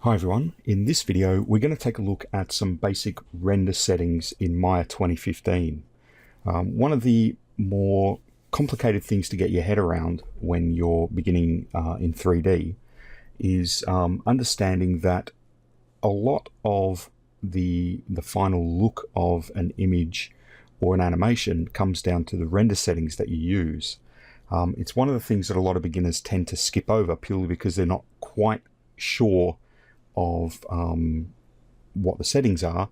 Hi everyone, in this video we're going to take a look at some basic render settings in Maya 2015. One of the more complicated things to get your head around when you're beginning in 3D is understanding that a lot of the final look of an image or an animation comes down to the render settings that you use. It's one of the things that a lot of beginners tend to skip over purely because they're not quite sure of what the settings are,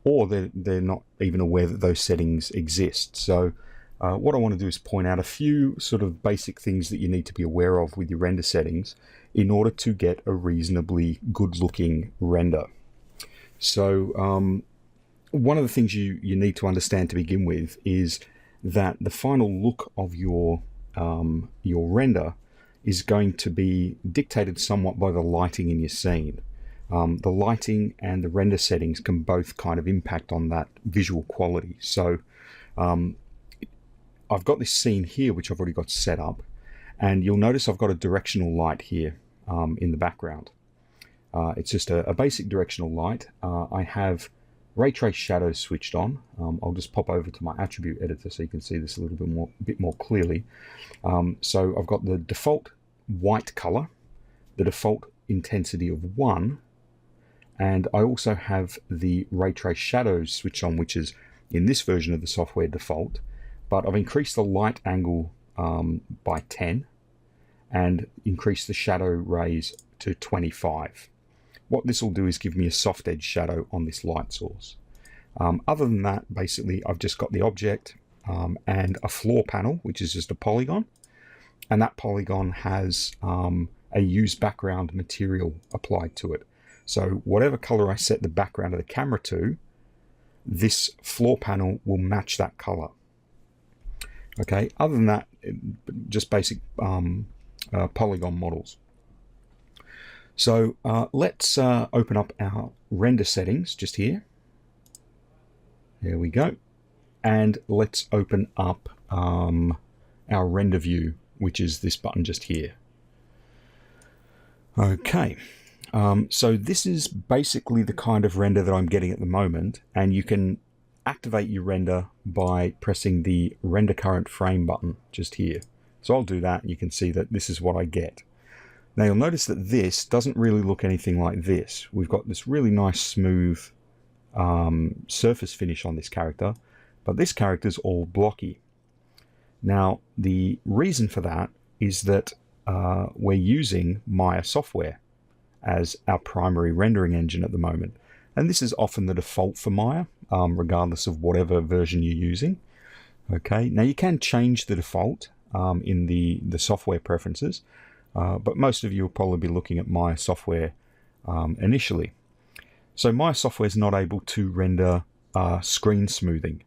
or they're not even aware that those settings exist. So what I want to do is point out a few sort of basic things that you need to be aware of with your render settings in order to get a reasonably good looking render. So one of the things you need to understand to begin with is that the final look of your render is going to be dictated somewhat by the lighting in your scene. The lighting and the render settings can both kind of impact on that visual quality. So I've got this scene here which I've already got set up, and you'll notice I've got a directional light here in the background. It's just a basic directional light. I have ray trace shadows switched on. I'll just pop over to my attribute editor so you can see this a little bit more clearly. So I've got the default white color, the default intensity of 1, and I also have the ray trace shadows switched on, which is in this version of the software default, but I've increased the light angle by 10 and increased the shadow rays to 25. What this will do is give me a soft edge shadow on this light source. Other than that, basically I've just got the object and a floor panel, which is just a polygon, and that polygon has a use background material applied to it. So whatever color I set the background of the camera to, this floor panel will match that color. Okay, other than that, just basic polygon models. So let's open up our render settings just here. There we go. And let's open up our render view, which is this button just here. Okay, so this is basically the kind of render that I'm getting at the moment, and you can activate your render by pressing the render current frame button just here. So I'll do that, and you can see that this is what I get. Now you'll notice that this doesn't really look anything like this. We've got this really nice smooth surface finish on this character, but this character is all blocky. Now the reason for that is that we're using Maya software as our primary rendering engine at the moment, and this is often the default for Maya, regardless of whatever version you're using. Okay, now you can change the default in the software preferences, but most of you will probably be looking at Maya software initially. So Maya software is not able to render screen smoothing,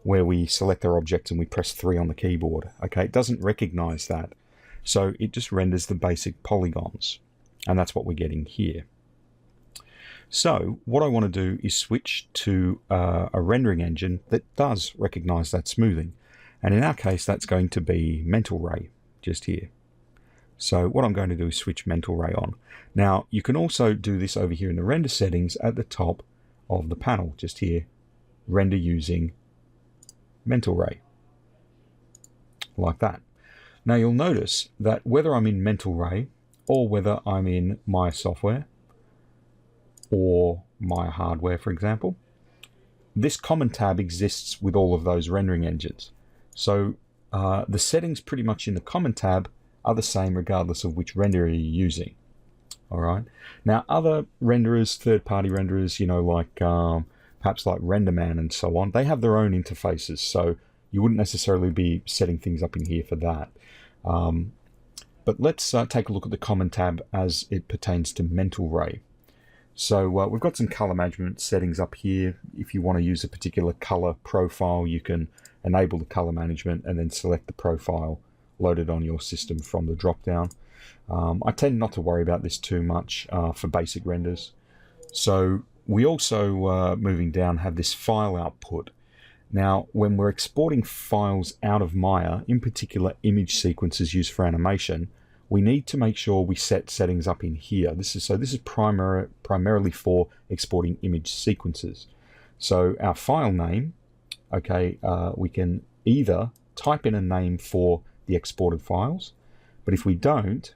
where we select our object and we press 3 on the keyboard. Okay, it doesn't recognize that. So it just renders the basic polygons, and that's what we're getting here. So what I want to do is switch to a rendering engine that does recognize that smoothing. And in our case, that's going to be Mental Ray just here. So what I'm going to do is switch Mental Ray on. Now you can also do this over here in the render settings at the top of the panel just here, render using Mental Ray, like that. Now you'll notice that whether I'm in Mental Ray or whether I'm in Maya software or Maya hardware, for example, this common tab exists with all of those rendering engines. So the settings pretty much in the common tab are the same regardless of which renderer you're using. All right. Now other renderers, third-party renderers, you know, like perhaps like RenderMan and so on, they have their own interfaces, so you wouldn't necessarily be setting things up in here for that. But let's take a look at the common tab as it pertains to Mental Ray. So we've got some color management settings up here. If you want to use a particular color profile, you can enable the color management and then select the profile loaded on your system from the drop down. I tend not to worry about this too much for basic renders. So we also, moving down, have this file output. Now, when we're exporting files out of Maya, in particular image sequences used for animation, we need to make sure we set settings up in here. This is primarily for exporting image sequences. So our file name, okay, we can either type in a name for the exported files, but if we don't,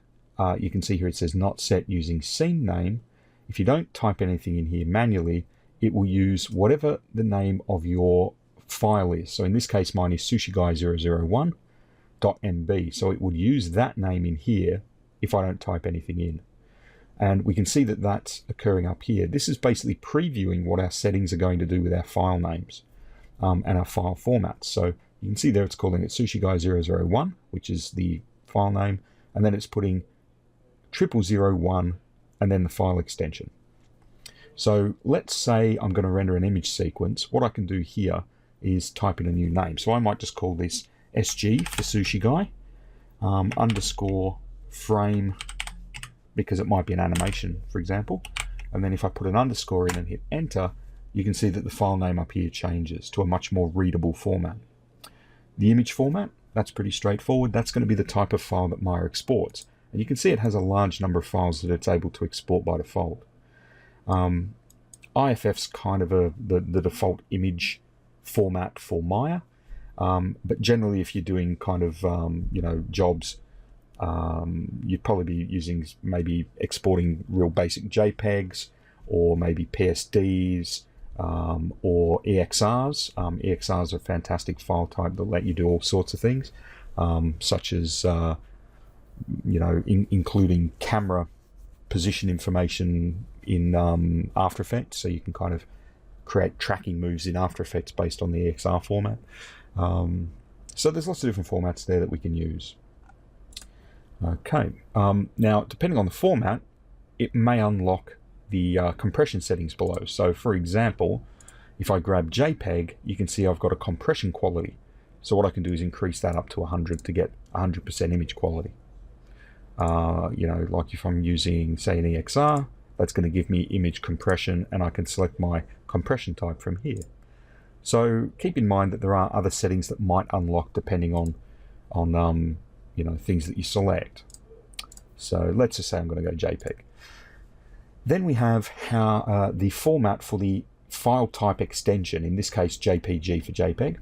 you can see here it says not set using scene name. If you don't type anything in here manually, it will use whatever the name of your file is. So in this case, mine is sushiguy001.mb. So it would use that name in here if I don't type anything in. And we can see that that's occurring up here. This is basically previewing what our settings are going to do with our file names and our file formats. So you can see there it's calling it sushiguy001, which is the file name, and then it's putting 0001 and then the file extension. So let's say I'm going to render an image sequence. What I can do here is type in a new name. So I might just call this SG for Sushi Guy, underscore frame, because it might be an animation, for example. And then if I put an underscore in and hit enter, you can see that the file name up here changes to a much more readable format. The image format, that's pretty straightforward. That's going to be the type of file that Maya exports. And you can see it has a large number of files that it's able to export by default. IFF's kind of the default image format for Maya, but generally if you're doing kind of jobs, you'd probably be using maybe exporting real basic JPEGs or maybe PSDs or EXRs. EXRs are a fantastic file type that let you do all sorts of things, such as including camera position information in After Effects, so you can kind of create tracking moves in After Effects based on the EXR format. So there's lots of different formats there that we can use. Okay, now depending on the format, it may unlock the compression settings below. So for example, if I grab JPEG, you can see I've got a compression quality. So what I can do is increase that up to 100 to get 100% image quality. Like if I'm using, say, an EXR, that's going to give me image compression, and I can select my compression type from here. So keep in mind that there are other settings that might unlock depending on things that you select. So let's just say I'm going to go JPEG. Then we have how the format for the file type extension, in this case JPG for JPEG.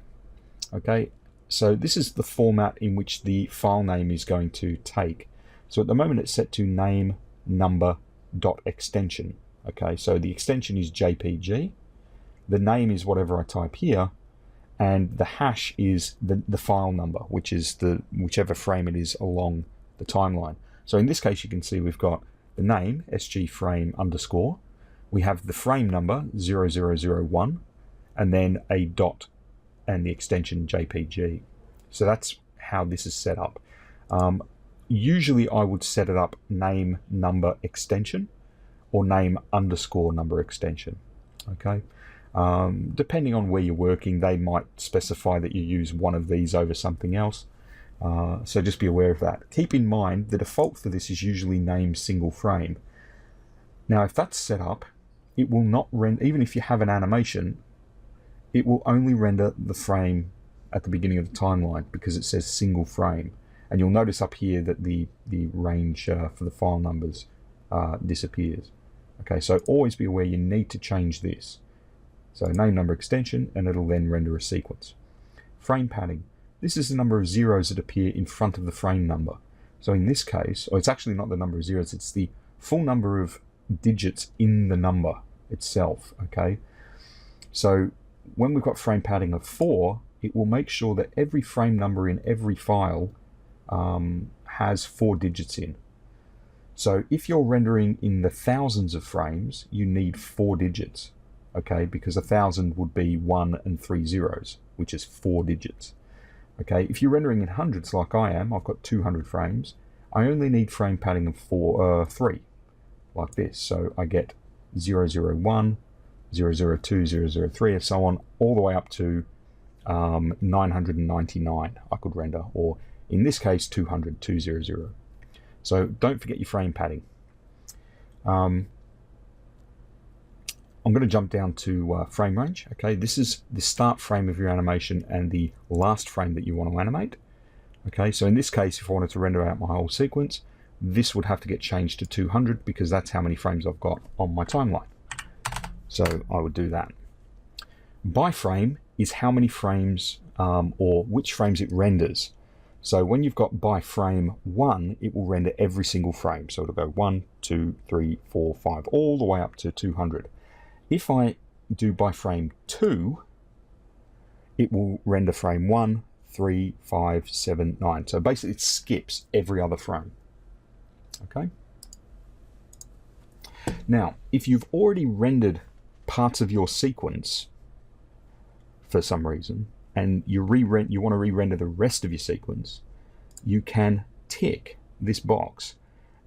Okay, so this is the format in which the file name is going to take. So at the moment it's set to name number dot extension. Okay, so the extension is JPG, the name is whatever I type here, and the hash is the file number, which is whichever frame it is along the timeline. So in this case you can see we've got the name SG frame underscore, we have the frame number 0001, and then a dot and the extension JPG. So that's how this is set up. Usually I would set it up name number extension or name underscore number extension. Okay, depending on where you're working, they might specify that you use one of these over something else. So just be aware of that. Keep in mind the default for this is usually name single frame. Now if that's set up, it will not render, even if you have an animation, it will only render the frame at the beginning of the timeline because it says single frame. And you'll notice up here that the range for the file numbers disappears. Okay, so always be aware you need to change this. So name number extension, and it'll then render a sequence. Frame padding. This is the number of zeros that appear in front of the frame number. So in this case, or it's actually not the number of zeros, it's the full number of digits in the number itself. Okay, so when we've got frame padding of 4, it will make sure that every frame number in every file has 4 digits in. So if you're rendering in the thousands of frames, you need 4 digits, okay, because 1,000 would be 1 and 3 zeros, which is 4 digits. Okay, if you're rendering in hundreds like I am, I've got 200 frames, I only need frame padding of 3, like this. So I get 001, 002, 003, and so on, all the way up to 999 I could render, or in this case 200, 200. So don't forget your frame padding. I'm going to jump down to frame range. Okay, this is the start frame of your animation and the last frame that you want to animate. Okay, so in this case, if I wanted to render out my whole sequence, this would have to get changed to 200 because that's how many frames I've got on my timeline. So I would do that. By frame is how many frames or which frames it renders. So when you've got by frame 1, it will render every single frame. So it'll go 1, 2, 3, 4, 5, all the way up to 200. If I do by frame 2, it will render frame 1, 3, 5, 7, 9. So basically it skips every other frame. Okay. Now, if you've already rendered parts of your sequence for some reason, and you want to re-render the rest of your sequence, you can tick this box,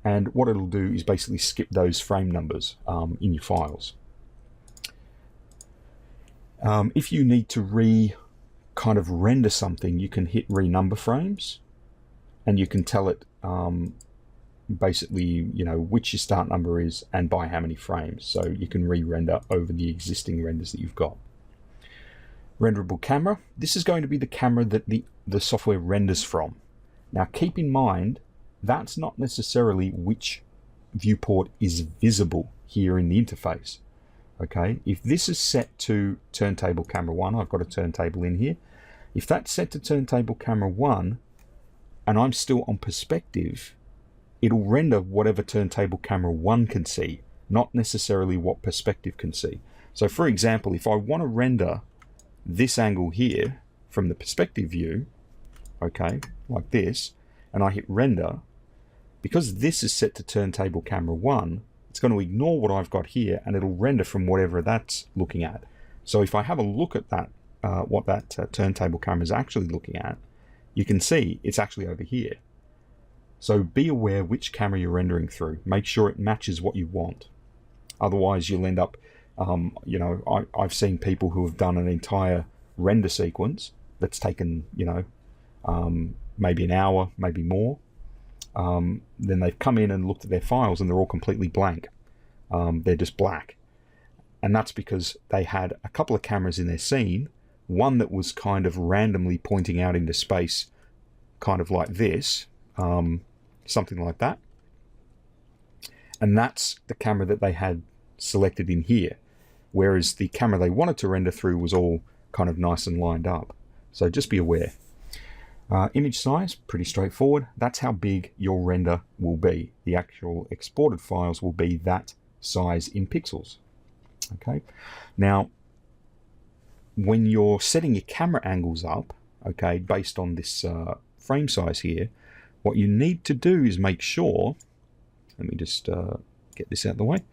and what it'll do is basically skip those frame numbers in your files. If you need to kind of render something, you can hit renumber frames, and you can tell it basically, you know, which your start number is and by how many frames, so you can re-render over the existing renders that you've got. Renderable camera. This is going to be the camera that the software renders from. Now keep in mind, that's not necessarily which viewport is visible here in the interface. Okay, if this is set to turntable camera 1, I've got a turntable in here. If that's set to turntable camera 1 and I'm still on perspective, it'll render whatever turntable camera 1 can see, not necessarily what perspective can see. So for example, if I want to render this angle here from the perspective view, okay, like this, and I hit render, because this is set to turntable camera 1, it's going to ignore what I've got here and it'll render from whatever that's looking at. So if I have a look at that, what that turntable camera is actually looking at, you can see it's actually over here. So be aware which camera you're rendering through. Make sure it matches what you want. Otherwise you'll end up, you know, I've seen people who have done an entire render sequence that's taken, you know, maybe an hour, maybe more. Then they've come in and looked at their files and they're all completely blank. They're just black. And that's because they had a couple of cameras in their scene, one that was kind of randomly pointing out into space, kind of like this, something like that. And that's the camera that they had selected in here, whereas the camera they wanted to render through was all kind of nice and lined up. So just be aware. Image size, pretty straightforward. That's how big your render will be. The actual exported files will be that size in pixels. Okay. Now, when you're setting your camera angles up, okay, based on this frame size here, what you need to do is make sure, let me just get this out of the way.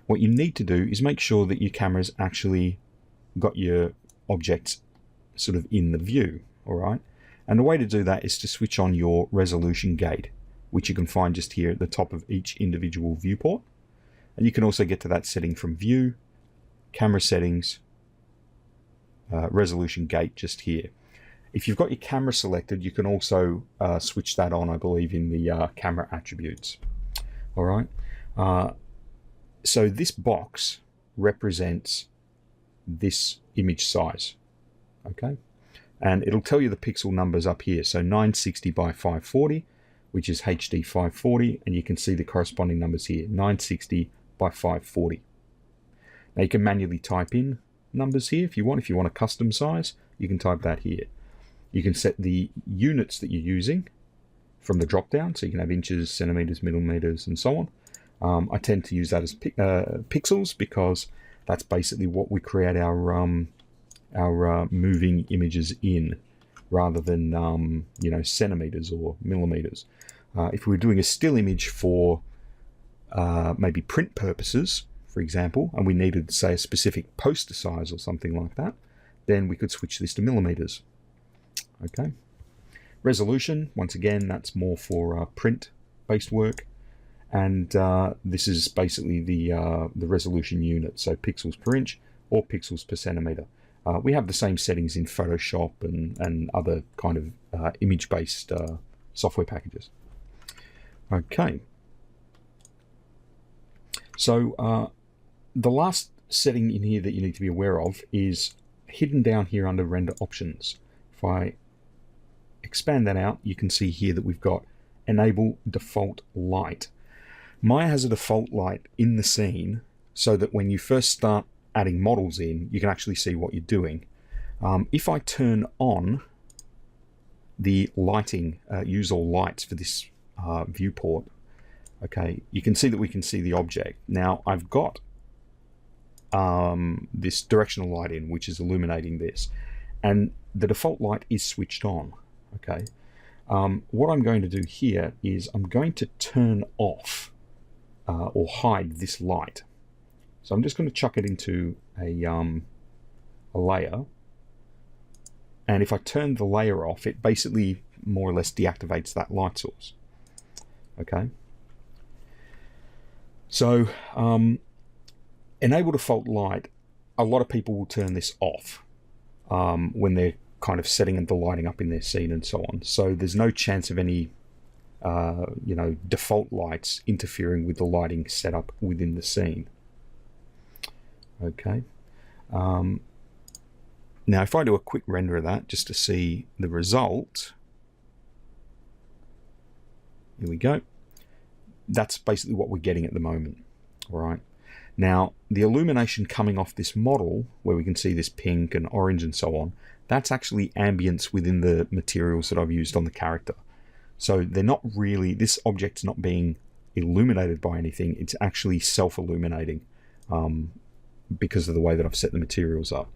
What you need to do is make sure that your camera's actually got your objects sort of in the view, all right? And the way to do that is to switch on your resolution gate, which you can find just here at the top of each individual viewport. And you can also get to that setting from View, Camera Settings, Resolution Gate just here. If you've got your camera selected, you can also switch that on, I believe, in the camera attributes. All right. So this box represents this image size. Okay. And it'll tell you the pixel numbers up here. So 960 by 540, which is HD 540, and you can see the corresponding numbers here, 960 by 540. Now you can manually type in numbers here if you want. If you want a custom size, you can type that here. You can set the units that you're using from the drop down, so you can have inches, centimeters, millimeters, and so on. I tend to use that as pixels because that's basically what we create our moving images in, rather than you know, centimeters or millimeters. If we were doing a still image for maybe print purposes, for example, and we needed, say, a specific poster size or something like that, then we could switch this to millimeters. Okay. Resolution, once again, that's more for print-based work, and this is basically the resolution unit, so pixels per inch or pixels per centimeter. We have the same settings in Photoshop and other kind of image-based software packages. Okay. So the last setting in here that you need to be aware of is hidden down here under Render Options. If I expand that out, you can see here that we've got enable default light. Maya has a default light in the scene so that when you first start adding models in, you can actually see what you're doing. If I turn on the lighting, use all lights for this viewport, okay, you can see that we can see the object. Now I've got this directional light in, which is illuminating this, and the default light is switched on. Okay, what I'm going to do here is I'm going to turn off or hide this light. So I'm just going to chuck it into a layer, and if I turn the layer off, it basically more or less deactivates that light source. Okay, so enable default light, a lot of people will turn this off when they're kind of setting the lighting up in their scene and so on. So there's no chance of any default lights interfering with the lighting setup within the scene. Okay. Now if I do a quick render of that just to see the result, here we go. That's basically what we're getting at the moment. All right. Now the illumination coming off this model, where we can see this pink and orange and so on, that's actually ambience within the materials that I've used on the character. So they're not really, this object's not being illuminated by anything, it's actually self-illuminating because of the way that I've set the materials up.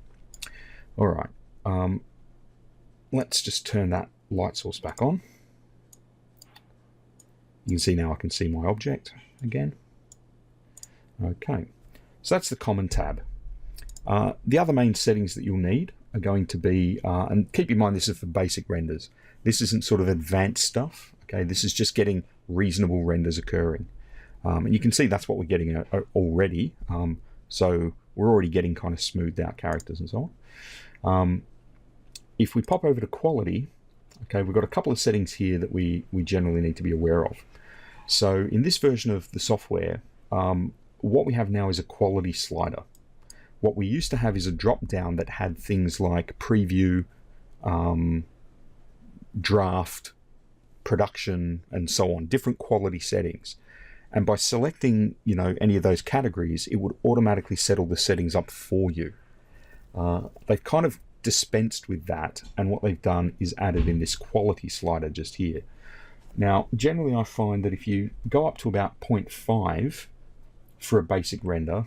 All right, let's just turn that light source back on. You can see now I can see my object again. Okay, so that's the common tab. The other main settings that you'll need are going to be, and keep in mind this is for basic renders. This isn't sort of advanced stuff. Okay, this is just getting reasonable renders occurring. And you can see that's what we're getting already. So we're already getting kind of smoothed out characters and so on. If we pop over to quality, okay, we've got a couple of settings here that we generally need to be aware of. So in this version of the software, what we have now is a quality slider. What we used to have is a drop down that had things like preview, draft, production, and so on, different quality settings. And by selecting, any of those categories, it would automatically settle the settings up for you. They've kind of dispensed with that, and what they've done is added in this quality slider just here. Now, generally I find that if you go up to about 0.5 for a basic render,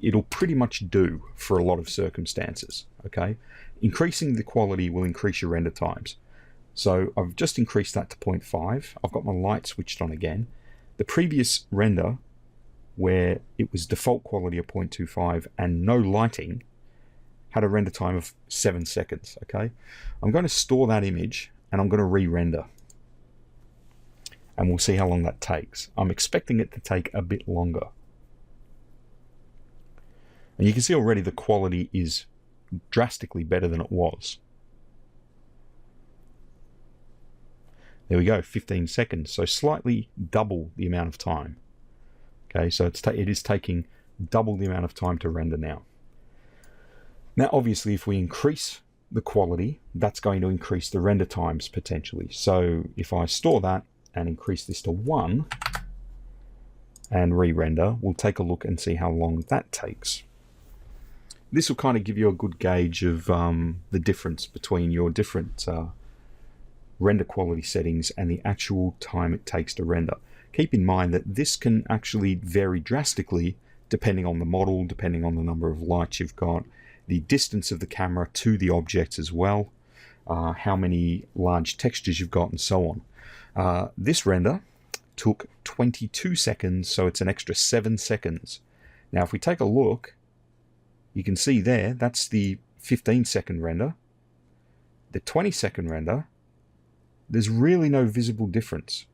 it'll pretty much do for a lot of circumstances. Okay, increasing the quality will increase your render times. So I've just increased that to 0.5. I've got my light switched on again. The previous render, where it was default quality of 0.25 and no lighting, had a render time of 7 seconds. Okay, I'm going to store that image and I'm going to re-render, and we'll see how long that takes. I'm expecting it to take a bit longer. And you can see already the quality is drastically better than it was. There we go, 15 seconds. So slightly double the amount of time. Okay, so it is taking double the amount of time to render now. Now, obviously, if we increase the quality, that's going to increase the render times potentially. So if I store that and increase this to 1 and re-render, we'll take a look and see how long that takes. This will kind of give you a good gauge of the difference between your different render quality settings and the actual time it takes to render. Keep in mind that this can actually vary drastically depending on the model, depending on the number of lights you've got, the distance of the camera to the objects as well, how many large textures you've got, and so on. This render took 22 seconds, so it's an extra 7 seconds. Now if we take a look, you can see there, that's the 15-second render. The 20-second render, there's really no visible difference.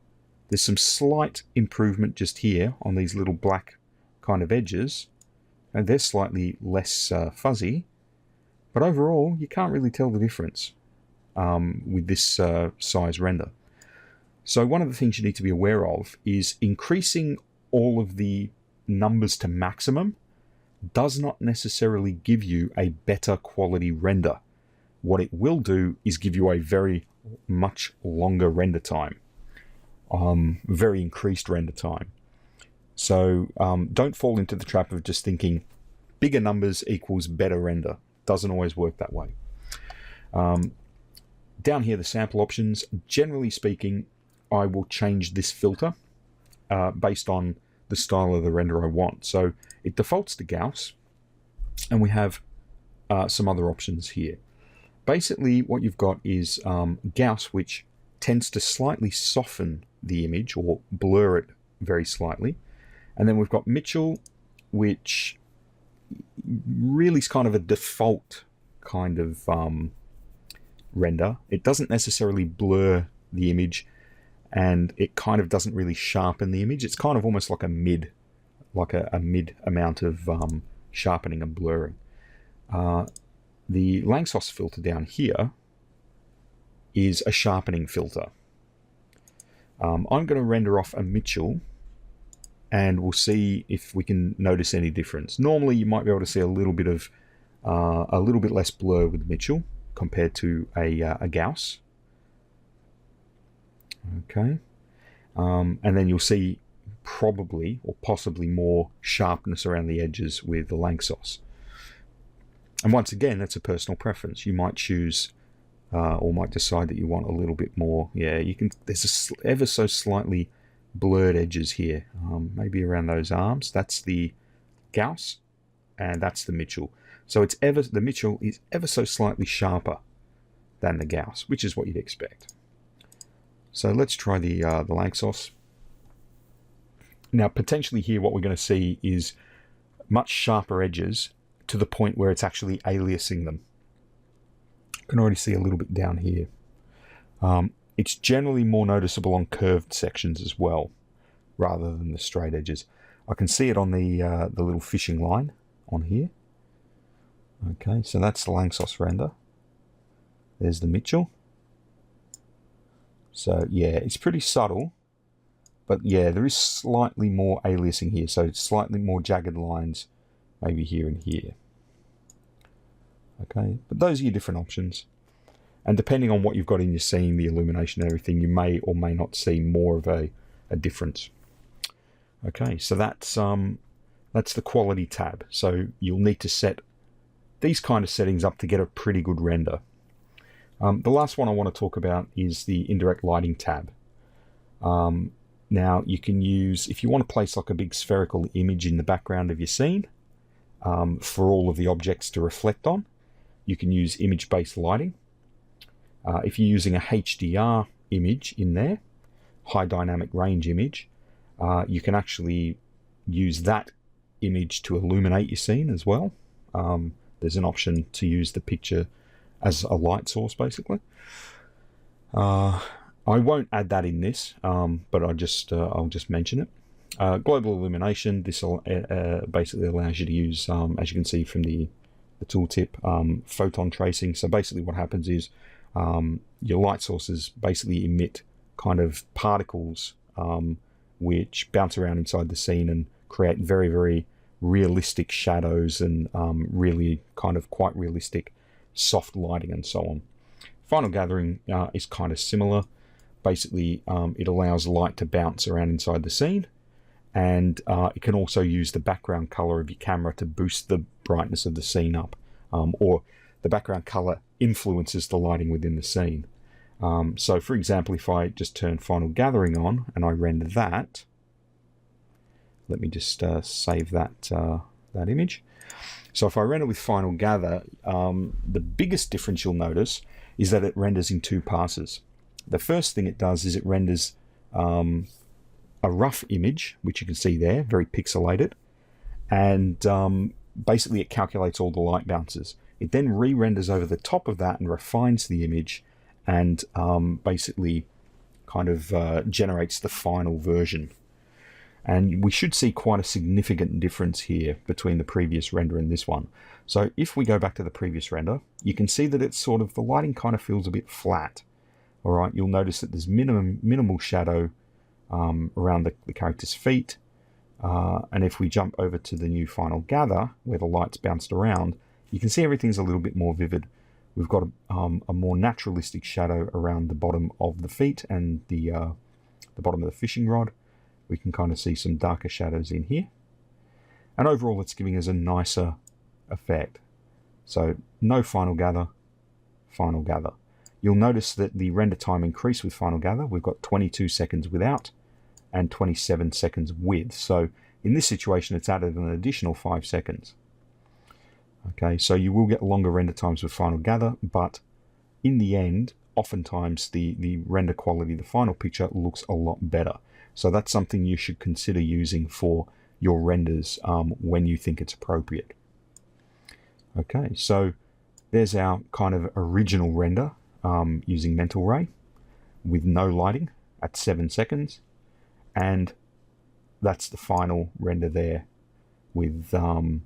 There's some slight improvement just here on these little black kind of edges, and they're slightly less fuzzy, but overall you can't really tell the difference with this size render. So one of the things you need to be aware of is increasing all of the numbers to maximum does not necessarily give you a better quality render. What it will do is give you a very much longer render time. very increased render time. So don't fall into the trap of just thinking bigger numbers equals better render. Doesn't always work that way. Down here, the sample options, generally speaking, I will change this filter based on the style of the render I want. So it defaults to Gauss, and we have some other options here. Basically, what you've got is Gauss, which tends to slightly soften the image or blur it very slightly. And then we've got Mitchell, which really is kind of a default kind of render. It doesn't necessarily blur the image, and it kind of doesn't really sharpen the image. It's kind of almost like a mid amount of sharpening and blurring. The Langsos filter down here is a sharpening filter. I'm going to render off a Mitchell, and we'll see if we can notice any difference. Normally, you might be able to see a little bit less blur with Mitchell compared to a Gauss. Okay, and then you'll see probably or possibly more sharpness around the edges with the Langsos. And once again, that's a personal preference. You might choose or might decide that you want a little bit more. Yeah, you can. There's ever so slightly blurred edges here, maybe around those arms. That's the Gauss, and that's the Mitchell. So the Mitchell is ever so slightly sharper than the Gauss, which is what you'd expect. So let's try the Langsos. Now, potentially here, what we're going to see is much sharper edges to the point where it's actually aliasing them. You can already see a little bit down here. It's generally more noticeable on curved sections as well, rather than the straight edges. I can see it on the little fishing line on here. Okay, so that's the Langsos render. There's the Mitchell. So yeah, it's pretty subtle, but yeah, there is slightly more aliasing here, so slightly more jagged lines, maybe here and here. Okay, but those are your different options. And depending on what you've got in your scene, the illumination and everything, you may or may not see more of a difference. Okay, so that's the quality tab. So you'll need to set these kind of settings up to get a pretty good render. The last one I want to talk about is the indirect lighting tab. Now you can use, if you want to place like a big spherical image in the background of your scene for all of the objects to reflect on, you can use image-based lighting. If you're using a HDR image in there, high dynamic range image, you can actually use that image to illuminate your scene as well. There's an option to use the picture as a light source, basically. I won't add that in this, but I'll just mention it. Global illumination. This basically allows you to use, as you can see from the tooltip, photon tracing. So basically, what happens is your light sources basically emit kind of particles which bounce around inside the scene and create very, very realistic shadows and really kind of quite realistic soft lighting and so on. Final gathering is kind of similar. Basically, it allows light to bounce around inside the scene, and it can also use the background color of your camera to boost the brightness of the scene up, or the background color influences the lighting within the scene. So for example, if I just turn final gathering on and I render that, let me just save that image. So if I render with final gather, the biggest difference you'll notice is that it renders in two passes. The first thing it does is it renders a rough image, which you can see there, very pixelated, and basically it calculates all the light bounces. It then re-renders over the top of that and refines the image and basically kind of generates the final version. And we should see quite a significant difference here between the previous render and this one. So if we go back to the previous render, you can see that it's sort of, the lighting kind of feels a bit flat. All right, you'll notice that there's minimal shadow around the character's feet. And if we jump over to the new final gather, where the light's bounced around, you can see everything's a little bit more vivid. We've got a more naturalistic shadow around the bottom of the feet and the the bottom of the fishing rod. We can kind of see some darker shadows in here. And overall, it's giving us a nicer effect. So no final gather, final gather. You'll notice that the render time increased with final gather. We've got 22 seconds without and 27 seconds with. So in this situation, it's added an additional 5 seconds. Okay, so you will get longer render times with final gather, but in the end, oftentimes the render quality, the final picture, looks a lot better. So that's something you should consider using for your renders when you think it's appropriate. Okay, so there's our kind of original render using Mental Ray with no lighting at 7 seconds. And that's the final render there with a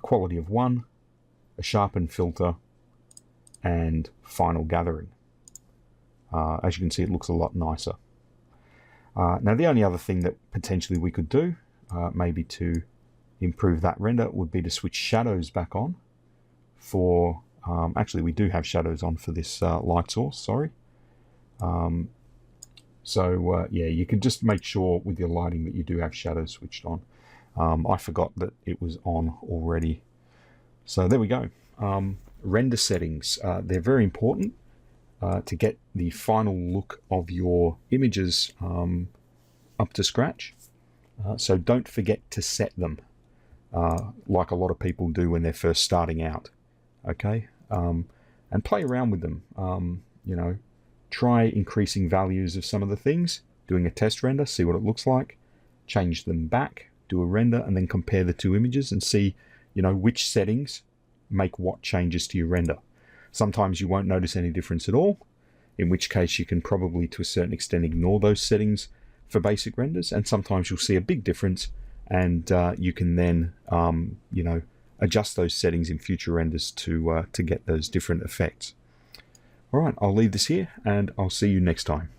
quality of 1, a sharpen filter, and final gathering. As you can see, it looks a lot nicer. Now, the only other thing that potentially we could do, maybe to improve that render, would be to switch shadows back on for... actually, we do have shadows on for this light source, sorry. Yeah, you can just make sure with your lighting that you do have shadows switched on. I forgot that it was on already. So there we go. Render settings. They're very important to get the final look of your images up to scratch. So don't forget to set them like a lot of people do when they're first starting out. Okay? And play around with them. You know, try increasing values of some of the things, doing a test render, see what it looks like, change them back, do a render, and then compare the two images and see, you know, which settings make what changes to your render. Sometimes you won't notice any difference at all, in which case you can probably to a certain extent ignore those settings for basic renders, and sometimes you'll see a big difference, and you can then you know, adjust those settings in future renders to get those different effects. All right, I'll leave this here and I'll see you next time.